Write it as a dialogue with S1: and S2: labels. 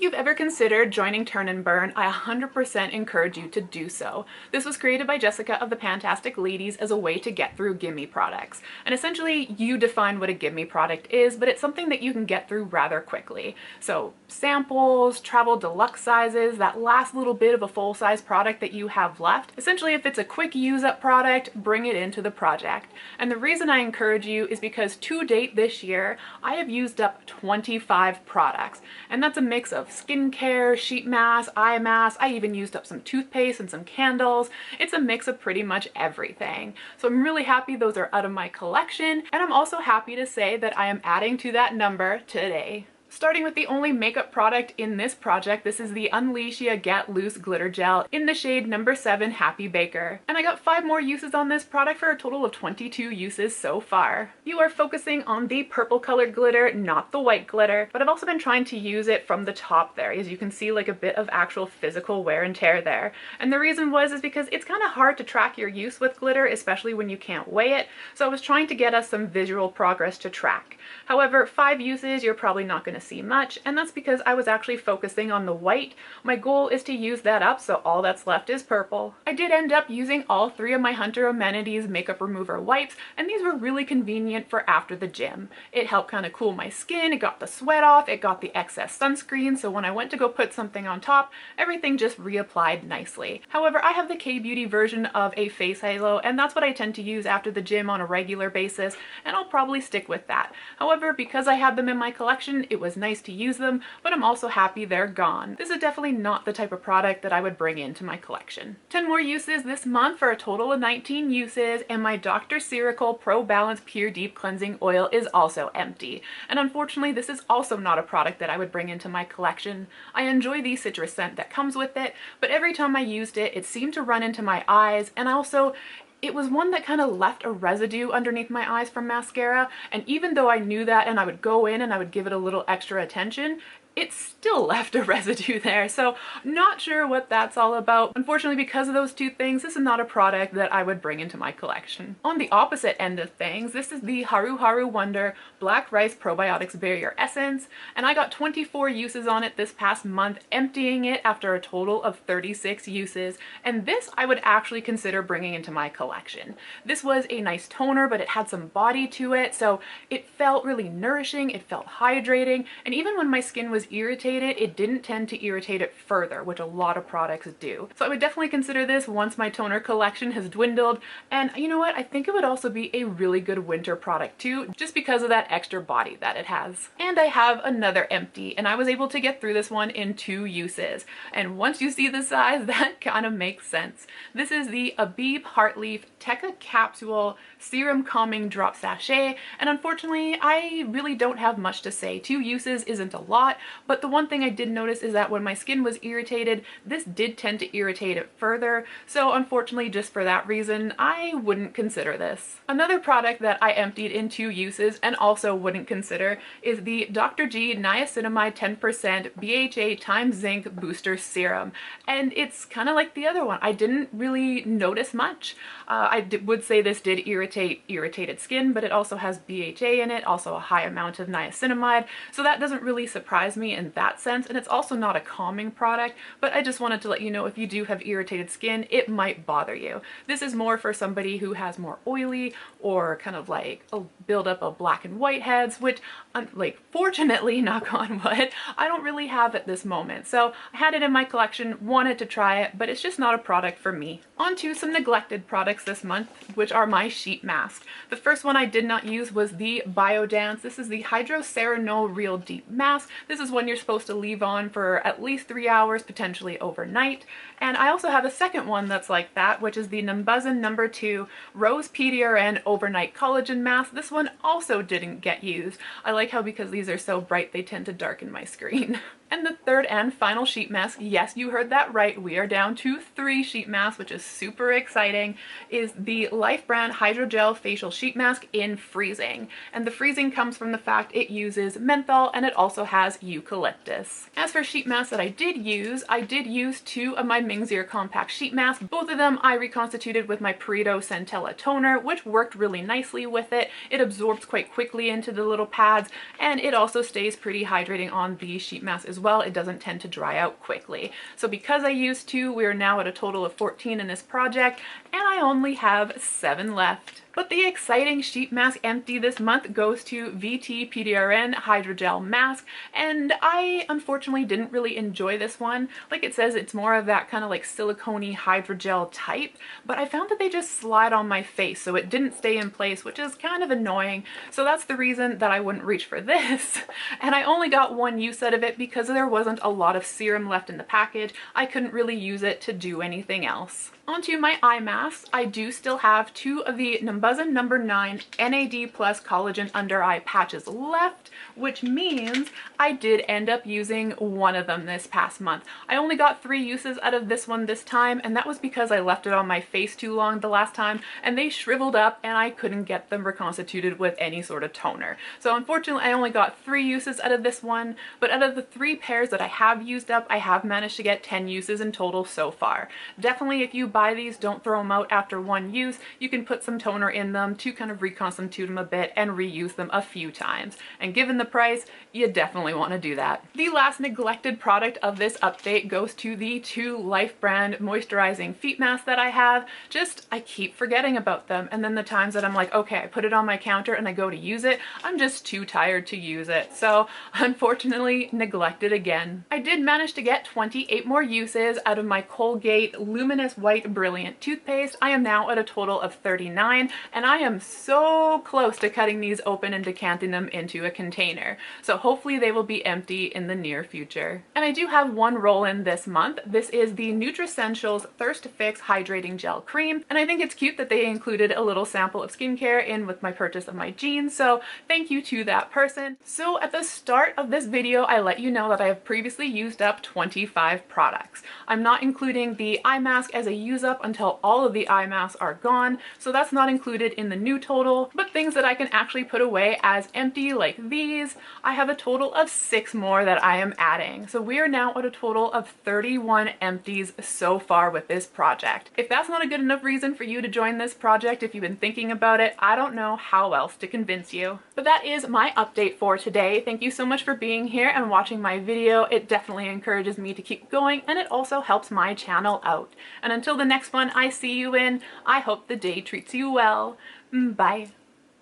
S1: you've ever considered joining Turn and Burn, I 100% encourage you to do so. This was created by Jessica of the PANtastic Ladies as a way to get through gimme products. And essentially, you define what a gimme product is, but it's something that you can get through rather quickly. So samples, travel deluxe sizes, that last little bit of a full-size product that you have left. Essentially, if it's a quick use-up product, bring it into the project. And the reason I encourage you is because to date this year, I have used up 25 products. And that's a mix of skincare, sheet masks, eye masks. I even used up some toothpaste and some candles. It's a mix of pretty much everything. So I'm really happy those are out of my collection, and I'm also happy to say that I am adding to that number today. Starting with the only makeup product in this project, this is the Unleashia Get Loose Glitter Gel in the shade number 7 Happy Baker. And I got 5 more uses on this product for a total of 22 uses so far. You are focusing on the purple colored glitter, not the white glitter, but I've also been trying to use it from the top there. As you can see, like a bit of actual physical wear and tear there. And the reason is because it's kind of hard to track your use with glitter, especially when you can't weigh it. So I was trying to get us some visual progress to track. However, 5 uses, you're probably not going to see much, and that's because I was actually focusing on the white. My goal is to use that up, so all that's left is purple. I did end up using all 3 of my Hunter Amenities makeup remover wipes, and these were really convenient for after the gym. It helped kind of cool my skin, it got the sweat off, it got the excess sunscreen, so when I went to go put something on top, everything just reapplied nicely. However, I have the K-Beauty version of a face halo, and that's what I tend to use after the gym on a regular basis, and I'll probably stick with that. However, because I had them in my collection, it was nice to use them, but I'm also happy they're gone. This is definitely not the type of product that I would bring into my collection. 10 more uses this month for a total of 19 uses, and my Dr. Cerakoll Pro Balance Pure Deep Cleansing Oil is also empty. And unfortunately, this is also not a product that I would bring into my collection. I enjoy the citrus scent that comes with it, but every time I used it, it seemed to run into my eyes, and it was one that kind of left a residue underneath my eyes from mascara, and even though I knew that and I would go in and I would give it a little extra attention, it still left a residue there, so not sure what that's all about. Unfortunately, because of those 2 things, this is not a product that I would bring into my collection. On the opposite end of things, this is the Haru Haru Wonder Black Rice Probiotics Barrier Essence, and I got 24 uses on it this past month, emptying it after a total of 36 uses, and this I would actually consider bringing into my collection. This was a nice toner, but it had some body to it, so it felt really nourishing, it felt hydrating, and even when my skin was irritated, it didn't tend to irritate it further, which a lot of products do. So I would definitely consider this once my toner collection has dwindled, and you know what, I think it would also be a really good winter product too, just because of that extra body that it has. And I have another empty, and I was able to get through this one in 2 uses, and once you see the size, that kind of makes sense. This is the Abib Heartleaf Tekka Capsule Serum Calming Drop Sachet, and unfortunately, I really don't have much to say. 2 uses isn't a lot, but the one thing I did notice is that when my skin was irritated, this did tend to irritate it further, so unfortunately, just for that reason, I wouldn't consider this. Another product that I emptied in 2 uses and also wouldn't consider is the Dr. G Niacinamide 10% BHA Times Zinc Booster Serum, and it's kind of like the other one. I didn't really notice much. Would say this did irritate irritated skin, but it also has BHA in it, also a high amount of niacinamide, so that doesn't really surprise me in that sense, and it's also not a calming product, but I just wanted to let you know if you do have irritated skin, it might bother you. This is more for somebody who has more oily or kind of like a buildup of black and white heads, which, like, fortunately, knock on wood, I don't really have at this moment. So I had it in my collection, wanted to try it, but it's just not a product for me. On to some neglected products this month, which are my sheet masks. The first one I did not use was the Biodance. This is the Hydroceranol Real Deep Mask. This is one you're supposed to leave on for at least 3 hours, potentially overnight. And I also have a second one that's like that, which is the Numbuzin No. 2 Rose PDRN Overnight Collagen Mask. This one also didn't get used. I like how because these are so bright, they tend to darken my screen. And the third and final sheet mask, yes, you heard that right, we are down to 3 sheet masks, which is super exciting, is the Life Brand Hydrogel Facial Sheet Mask in Freezing. And the freezing comes from the fact it uses menthol and it also has eucalyptus. As for sheet masks that I did use 2 of my Mingxir Compact Sheet Masks. Both of them I reconstituted with my Perito Centella Toner, which worked really nicely with it. It absorbs quite quickly into the little pads, and it also stays pretty hydrating on the sheet mask as well. It doesn't tend to dry out quickly. So because I used 2, we're now at a total of 14 in this project, and I only have 7 left. But the exciting sheet mask empty this month goes to VT PDRN Hydrogel Mask, and I unfortunately didn't really enjoy this one. Like it says, it's more of that kind of like silicone-y hydrogel type, but I found that they just slide on my face, so it didn't stay in place, which is kind of annoying. So that's the reason that I wouldn't reach for this. And I only got 1 use out of it because there wasn't a lot of serum left in the package. I couldn't really use it to do anything else. Onto my eye masks. I do still have 2 of the Numbuzin number 9 NAD plus collagen under eye patches left, which means I did end up using 1 of them this past month. I only got 3 uses out of this one this time, and that was because I left it on my face too long the last time and they shriveled up and I couldn't get them reconstituted with any sort of toner. So unfortunately I only got 3 uses out of this one, but out of the 3 pairs that I have used up, I have managed to get 10 uses in total so far. Definitely if you buy these, don't throw them out after 1 use. You can put some toner in them to kind of reconstitute them a bit and reuse them a few times. And given the price, you definitely want to do that. The last neglected product of this update goes to the 2 Life brand moisturizing feet masks that I have. I keep forgetting about them, and then the times that I'm like, okay, I put it on my counter and I go to use it, I'm just too tired to use it. So unfortunately, neglected again. I did manage to get 28 more uses out of my Colgate Luminous White Brilliant toothpaste. I am now at a total of 39, and I am so close to cutting these open and decanting them into a container. So hopefully they will be empty in the near future. And I do have 1 roll-in this month. This is the Nutricentials Thirst Fix Hydrating Gel Cream, and I think it's cute that they included a little sample of skincare in with my purchase of my jeans, so thank you to that person. So at the start of this video, I let you know that I have previously used up 25 products. I'm not including the eye mask as a use up until all of the eye masks are gone, so that's not included in the new total, but things that I can actually put away as empty like these, I have a total of 6 more that I am adding. So we are now at a total of 31 empties so far with this project. If that's not a good enough reason for you to join this project, if you've been thinking about it, I don't know how else to convince you. But that is my update for today. Thank you so much for being here and watching my video. It definitely encourages me to keep going, and it also helps my channel out. And until the next one I see you in, I hope the day treats you well. Bye.